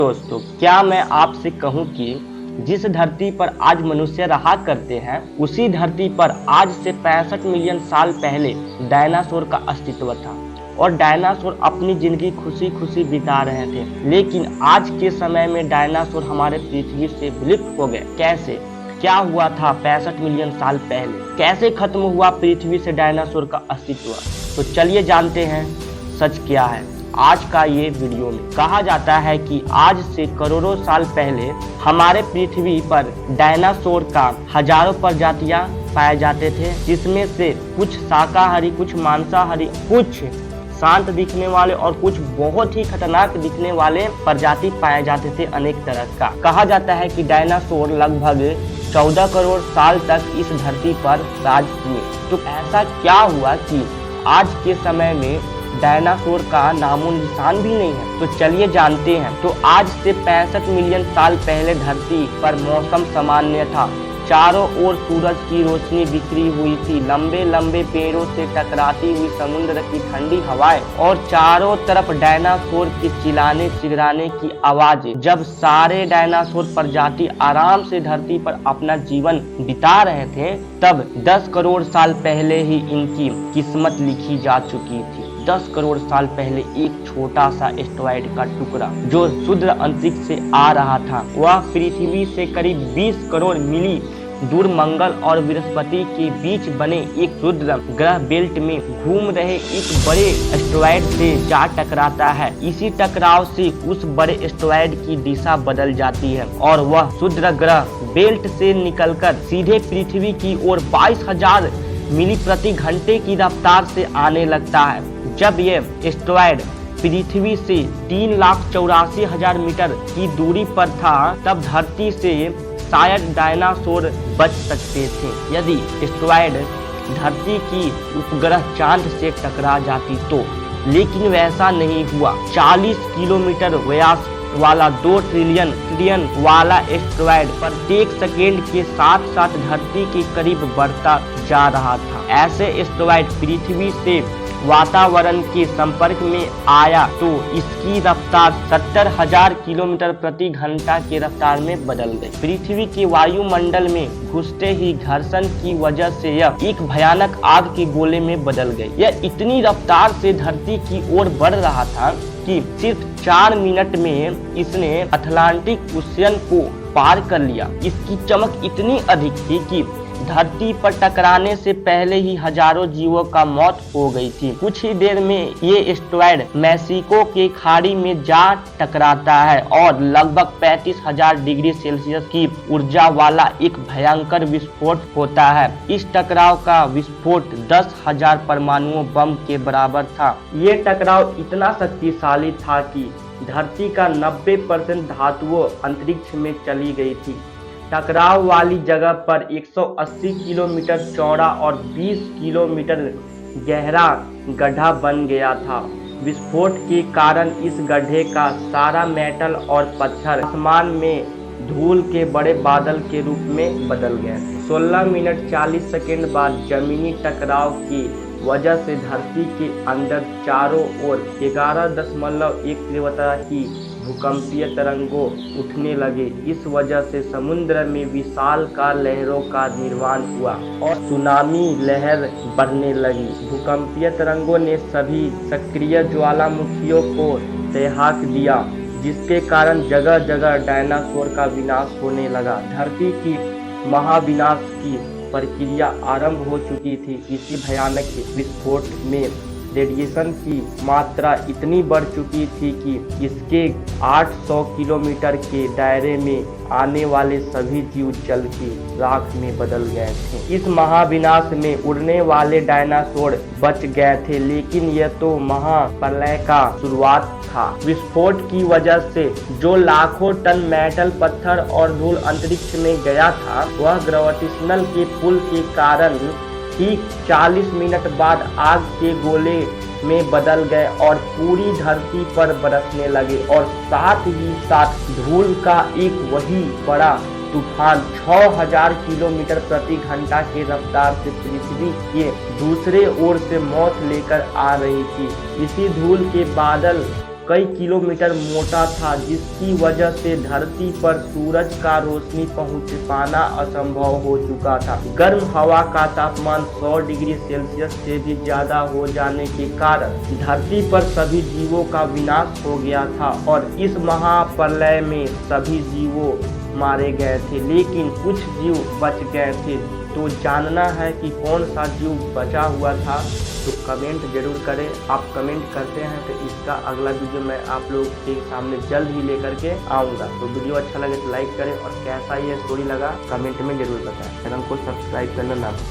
दोस्तों, क्या मैं आपसे कहूं कि जिस धरती पर आज मनुष्य रहा करते हैं उसी धरती पर आज से 65 मिलियन साल पहले डायनासोर का अस्तित्व था और डायनासोर अपनी जिंदगी खुशी खुशी बिता रहे थे। लेकिन आज के समय में डायनासोर हमारे पृथ्वी से विलुप्त हो गए। कैसे? क्या हुआ था 65 मिलियन साल पहले? कैसे खत्म हुआ पृथ्वी से डायनासोर का अस्तित्व? तो चलिए जानते हैं सच क्या है आज का ये वीडियो में। कहा जाता है कि आज से करोड़ों साल पहले हमारे पृथ्वी पर डायनासोर का हजारों प्रजातियां पाए जाते थे, जिसमें से कुछ शाकाहारी, कुछ मांसाहारी, कुछ शांत दिखने वाले और कुछ बहुत ही खतरनाक दिखने वाले प्रजाति पाए जाते थे अनेक तरह का। कहा जाता है कि डायनासोर लगभग 14 करोड़ साल तक इस धरती पर राज किए। तो ऐसा क्या हुआ कि आज के समय में डायनासोर का नामो निशान भी नहीं है? तो चलिए जानते हैं। तो आज से 65 मिलियन साल पहले धरती पर मौसम सामान्य था। चारों ओर सूरज की रोशनी बिखरी हुई थी, लंबे लंबे पेड़ों से टकराती हुई समुद्र की ठंडी हवाएं और चारों तरफ डायनासोर के चिल्लाने चिल्लाने की आवाजें। जब सारे डायनासोर प्रजाति आराम से धरती पर अपना जीवन बिता रहे थे, तब 10 करोड़ साल पहले ही इनकी किस्मत लिखी जा चुकी थी। 10 करोड़ साल पहले एक छोटा सा एस्टेरॉयड का टुकड़ा जो शुद्ध अंतरिक्ष से आ रहा था, वह पृथ्वी से करीब 20 करोड़ मील दूर मंगल और बृहस्पति के बीच बने एक रुद्र ग्रह बेल्ट में घूम रहे एक बड़े एस्टेरॉयड से जा टकराता है। इसी टकराव से उस बड़े एस्टेरॉयड की दिशा बदल जाती है और वह रुद्र ग्रह बेल्ट से निकलकर सीधे पृथ्वी की ओर 22,000 मील प्रति घंटे की रफ्तार से आने लगता है। जब ये एस्टेरॉयड पृथ्वी से 3,84,000 मीटर की दूरी पर था, तब धरती से शायद डायनासोर बच सकते थे यदि एस्टेरॉयड धरती की उपग्रह चांद से टकरा जाती तो। लेकिन वैसा नहीं हुआ। 40 किलोमीटर व्यास वाला 2 ट्रिलियन वाला एस्टेरॉयड प्रत्येक सेकेंड के साथ साथ धरती के करीब बढ़ता जा रहा था। ऐसे एस्टेरॉयड पृथ्वी से वातावरण के संपर्क में आया तो इसकी रफ्तार 70,000 किलोमीटर प्रति घंटा के रफ्तार में बदल गई। पृथ्वी के वायुमंडल में घुसते ही घर्षण की वजह से यह एक भयानक आग के गोले में बदल गई। यह इतनी रफ्तार से धरती की ओर बढ़ रहा था कि सिर्फ 4 मिनट में इसने अटलांटिक ओशियन को पार कर लिया। इसकी चमक इतनी अधिक थी कि धरती पर टकराने से पहले ही हजारों जीवों का मौत हो गई थी। कुछ ही देर में ये एस्टेरॉयड मैक्सिको के खाड़ी में जा टकराता है और लगभग 35,000 डिग्री सेल्सियस की ऊर्जा वाला एक भयंकर विस्फोट होता है। इस टकराव का विस्फोट 10,000 परमाणु बम के बराबर था। ये टकराव इतना शक्तिशाली था कि धरती का 90% धातुओं अंतरिक्ष में चली गई थी। टकराव वाली जगह पर 180 किलोमीटर चौड़ा और 20 किलोमीटर गहरा गड्ढा बन गया था। विस्फोट के कारण इस गड्ढे का सारा मेटल और पत्थर आसमान में धूल के बड़े बादल के रूप में बदल गए। 16 मिनट 40 सेकेंड बाद जमीनी टकराव की वजह से धरती के अंदर चारों ओर 11.1 तीव्रता की भूकंपीय तरंगों उठने लगे। इस वजह से समुद्र में विशालकाय लहरों का निर्माण हुआ और सुनामी लहर बढ़ने लगी। भूकंपीय तरंगों ने सभी सक्रिय ज्वालामुखियों को दहाक दिया, जिसके कारण जगह जगह डायनासोर का विनाश होने लगा। धरती की महाविनाश की प्रक्रिया आरंभ हो चुकी थी। इसी भयानक विस्फोट में रेडिएशन की मात्रा इतनी बढ़ चुकी थी कि इसके 800 किलोमीटर के दायरे में आने वाले सभी जीव जल की राख में बदल गए थे। इस महाविनाश में उड़ने वाले डायनासोर बच गए थे, लेकिन यह तो महाप्रलय का शुरुआत था। विस्फोट की वजह से जो लाखों टन मेटल, पत्थर और धूल अंतरिक्ष में गया था, वह ग्रेविटेशनल के पुल के कारण ठीक 40 मिनट बाद आग के गोले में बदल गए और पूरी धरती पर बरसने लगे और साथ ही साथ धूल का एक वही बड़ा तूफान 6000 किलोमीटर प्रति घंटा की रफ्तार से पृथ्वी के दूसरे ओर से मौत लेकर आ रही थी। इसी धूल के बादल कई किलोमीटर मोटा था, जिसकी वजह से धरती पर सूरज का रोशनी पहुंच पाना असंभव हो चुका था। गर्म हवा का तापमान 100 डिग्री सेल्सियस से भी ज्यादा हो जाने के कारण धरती पर सभी जीवों का विनाश हो गया था और इस महाप्रलय में सभी जीवों मारे गए थे, लेकिन कुछ जीव बच गए थे। तो जानना है कि कौन सा जीव बचा हुआ था, तो कमेंट जरूर करें। आप कमेंट करते हैं तो इसका अगला वीडियो मैं आप लोग के सामने जल्द ही लेकर के आऊँगा। तो वीडियो अच्छा लगे तो लाइक करें और कैसा ये स्टोरी लगा कमेंट में जरूर बताएं। चैनल को सब्सक्राइब करना ना भूलें।